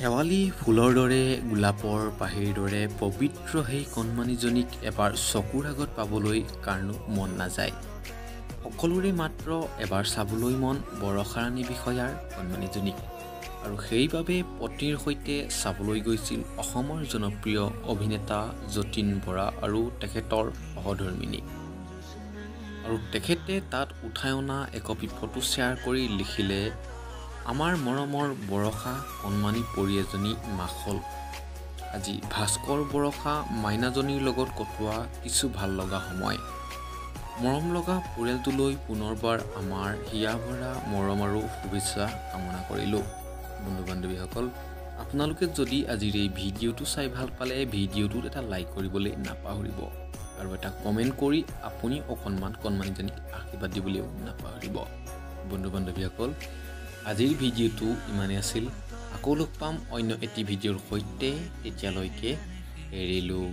শেৱালি ফুলৰ দৰে গোলাপৰ পাহিৰ দৰে পবিত্ৰ সেই কণমানিজনীক এবাৰ চকুৰ আগত পাবলৈ কাৰণো মন নাযায়। সকলোৰে মাত্ৰ এবাৰ চাবলৈ মন বৰষাৰাণী বিষয়াৰ কণমানিজনীক। আৰু সেইবাবে পতিৰ সৈতে চাবলৈ গৈছিল অসমৰ জনপ্ৰিয় অভিনেতা যতীন বৰা আৰু তেখেতৰ সহধৰ্মিনী। আৰু তেখেতে তাত উঠাই অনা একপি ফটো শ্বেয়াৰ কৰি লিখিলে, আমাৰ মৰমৰ বৰষা কণমানি পৰী এজনী মাখল। আজি ভাস্কৰ বৰষা মাইনাজনীৰ লগত কটোৱা কিছু ভাল লগা সময়। মৰম লগা পৰিয়ালটোলৈ পুনৰবাৰ আমাৰ হিয়া ভৰা মৰম আৰু শুভেচ্ছা কামনা কৰিলোঁ। বন্ধু বান্ধৱীসকল, আপোনালোকে যদি আজিৰ এই ভিডিঅ'টো চাই ভাল পালে ভিডিঅ'টোত এটা লাইক কৰিবলৈ নাপাহৰিব আৰু এটা কমেণ্ট কৰি আপুনি অকণমান কণমানিজনীক আশীৰ্বাদ দিবলৈও নাপাহৰিব। বন্ধু বান্ধৱীসকল, আজিৰ ভিডিঅ'টো ইমানেই আছিল। আকৌ লগ পাম অন্য এটি ভিডিঅ'ৰ সৈতে। তেতিয়ালৈকে এৰিলোঁ।